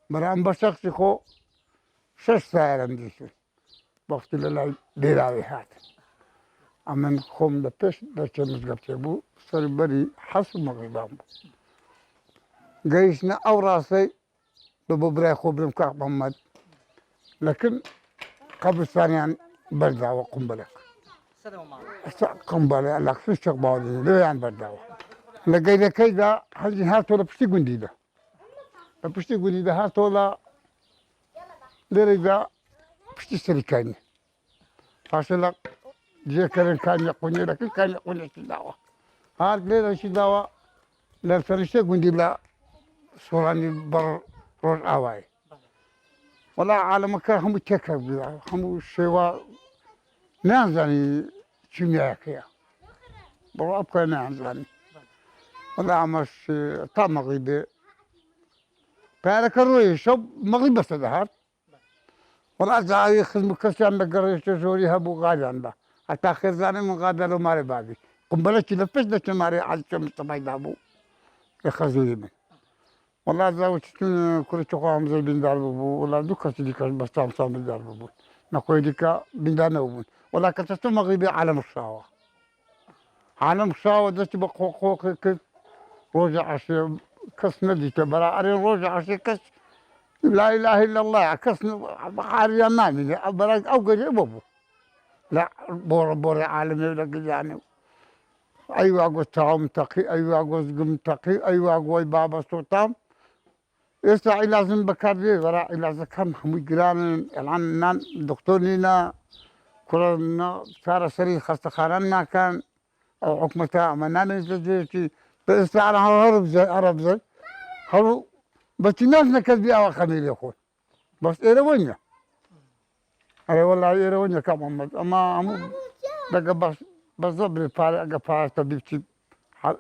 برام بشخصي خو 6 ساعة ديشو وقت اللي ديراوي هات أمن خوم لبش لكن مزقبتي بو صار بري حسب مغربان جيشنا أو راسي ببراي خوبرم كاك محمد لكن قبل ثانيا بردعوة قنبلة قنبلة لك في شغبالي ليه يعني بردعوة لقينا كيدا هذه هاتولا بشتي قنديدة بشتي قنديدة هاتولا لرجع بشتي سريكاني فاشلك جي كان يقوني لكن كان يقوني شداوة هاد ليلة شداوة لا فرشة قندي لا سوراني بر روز آواي ولا عالم كان هم تكبر هم شوا نازني كيميائية برو أبقى نازني ولا عمش طعم مغربي فأنا الرؤية شوب مغربي صدهات ولا زاوية خدمة كسيان بقريش سوري هبو غادي عنده حتى آخر زاني من غادي له ماري باقي قنبلة لفش لك ماري على الشمس تبعي دابو يخزوني من والله زاوية تكون كل شقام زي بين داربو ولا دوكا تديك بس تام صام داربو نقول ديكا بين دانوبون ولا كتستو مغربي عالم الشاوة عالم الشاوة ده تبقى خوخ كت روجع عشي كس ندي تبرا أري روجع عشي كس لا إله إلا الله كس بحاري نامي برا أو قريب بابو لا بور عالمي ولا يعني أيوة أقول تعام تقي أيوة أقول قم تقي أيوة أقول بابا سلطان يسعى لازم بكاري ورا لازم كم هم يقران الآن نان دكتورنا كلنا صار سري خاصة خارنا كان أو حكمتها أما نان يجي بس أنا عرب زي هو بس الناس نكذب أو خميل يقول بس إيروانيا أنا والله إيروانيا كم أما بقى بس ضبط فارق أقفاش تبيتي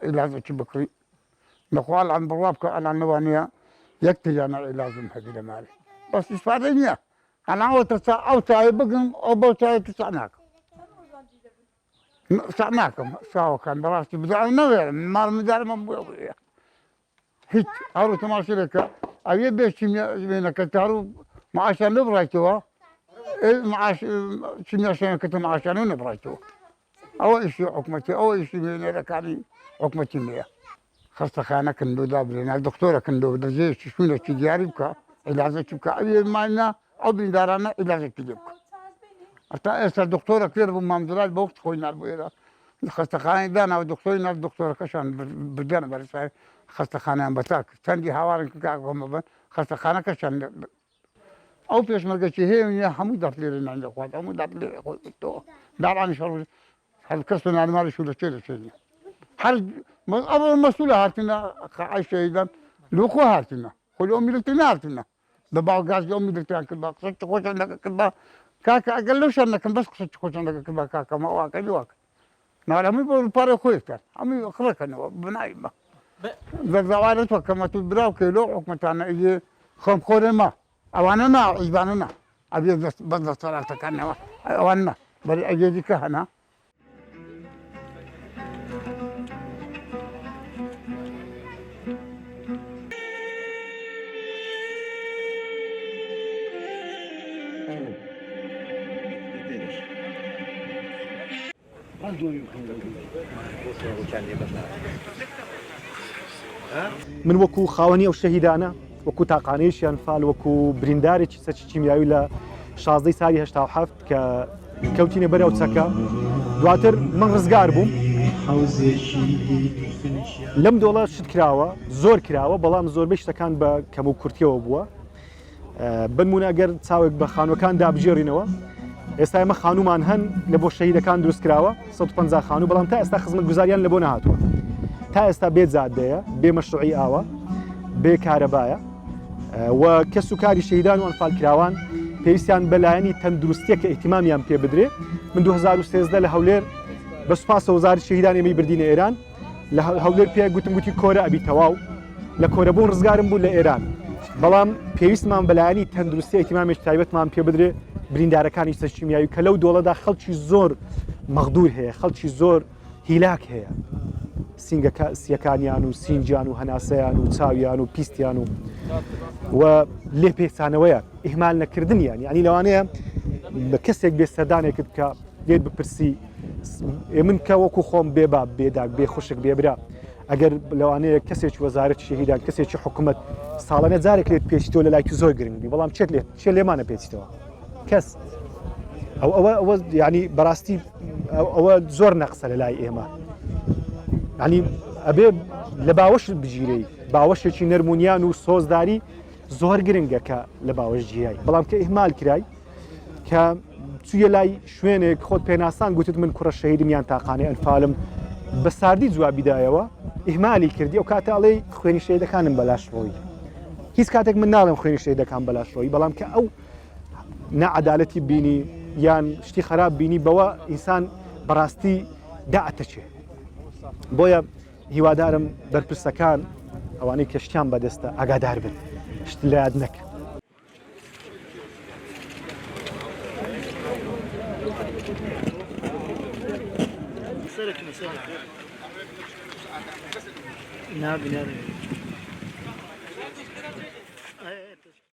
لازم تبكري نقول عن برابك أنا النوانية يكتي أنا لازم هذه المال بس إسفارينيا أنا أو تاي بقم أو تاي تسعناك سعناكم ساو كان براسي بدأ نوير مال مدار مبويا هيك هارو تماشيرك أبي بيشيميا بينك تارو معاشان نبرايتوا معاش شيميا شان كنت معاشان نبرايتوا أول شيء حكمتي أول شيء من ركاني حكمتي مية خاصة خانة كندو دابرين الدكتورة كندو درجة شنو تجاري بكا علاجك بكا أبي معنا أو بندارنا علاجك بكا أتا الدكتورة كثير بمامدلات بوقت خوينا البويرة خاصة خانة دانا والدكتورين الدكتورة كشان بدنا برسالة خاصة خانة بتاعك تندي هوارن كعكهم بن خاصة خانة كشان أو بيش مرقتي هي يا حمود دارتلي عندك واحد حمود دارتلي تو دار عن شر هل كسرنا المال شو لشيء هل أول مسؤولة هاتنا عايشة إذا لوكو هاتنا كل يوم يلتنا هاتنا دباو غاز يوم يلتنا كذا قصت خوش عندك كذا كاكا أقلوش أنك بس قصت خوش عندك كذا كاكا ما واقع لواك نعم هم يقولوا بارو خويتر هم خلك أنا بنايمة زوالت وكما تبراو كيلو حكمتنا إيه خم خورما أواننا عجباننا أبي بس صلاة كنا أواننا بري أجيدي كهنا من وەکو خاوەنی ئەو شەهیدانە وەکو تاقانەیەشیان فال وەکو بریندارێکی سەرچی کیمیاوی لە 16 ساڵی 87 کە کەوتینە بەرەو چەکە دواتر من ڕزگار بووم لەم دۆڵە شت کراوە زۆر کراوە بەڵام زۆربەی شتەکان بە کەم و کورتیەوە بووە بنمونە ئەگەر چاوێک بە خانووەکان دابژێڕینەوە ئێستا ئێمە خانومان هەن لە بۆ شەهیدەکان دروست کراوە 150 خانوو بەڵام تا ئێستا خزمەت گوزاریان لە بۆ نەهاتووە تا ئێستا بێ جادەیە بێ مەشروعی ئاوە بێ کارەبایە و کەس و کاری شەهیدان و ئەنفالکراوان پێویستیان بەلایەنی تەندروستیە کە ئیحتیمامیان پێ بدرێ من 2013 لە هەولێر بە سوپاس وەزاری شەهیدان ئێمەی بردینە ئێران لە هەولێر پێ گوتم گوتی کۆرە ئەبی تەواو لە کۆرەبوون ڕزگارم بوو لە ئێران بەڵام پێویستمان بەلایانی تەندروستی ئەیتیمامێک تایبەتمان پێ بدرێ بریندارەکانی سەرچیمیاوی کە لەو دۆڵەدا خەڵکی زۆر مەغدور هەیە خەڵکی زۆر هیلاک هەیە سیەکانیان و سینجیان و هەناسەیان و چاویان و پیستیان و لێ پێچانەوەیە ئیهمال نەکردنیان ینی لەوانەیە بە کەسێک بێ سەردانێکت کە لێت بپرسی من کە وەکو خۆم بێبا بێداک بێ خوشک بێبرا ئەگەر لەوانەیە کەسێکی وەزارەت شەهیدان کەسێکی حکوومەت ساڵانە جارێک لێت پێچیتەوە لە لایکی زۆر گرنگی بەڵام چێت لێمانە پێچیتەوە کەس ئەوە ینی بەڕاستی ئەوە زۆر نەقسە لە لای ئێمە ینی ئەبێ لە باوەشت بگیرەی باوەشێکی نەرمونیان و سۆزداری زۆر گرنگە کە لە باوەش جیایی بەڵام کە ئیهمال کرای کە چوویە لای شوێنێک خۆت پێناسان گوتت من کوڕە شەهیدم یان تاقانەی ئەنفالم بە ساردی جوابیدایەوە ئیهمالی کردی ئەو کاتەڵێ خوێنی شەهیدەکانم بەلاشڕۆی هیچ کاتێک من ناڵێم خوێنی شەهیدەکان بەلاشڕۆی بەڵام کە ئەو نەعەدالەتی بینی یان شتی خراپ بینی بەوە ئینسان بەڕاستی داعەتەچێ بۆیە هیوادارم بەرپرسەکان ئەوانەی کەشتیان بەدەستە ئاگادار بن شت لە یاد نەکە نابي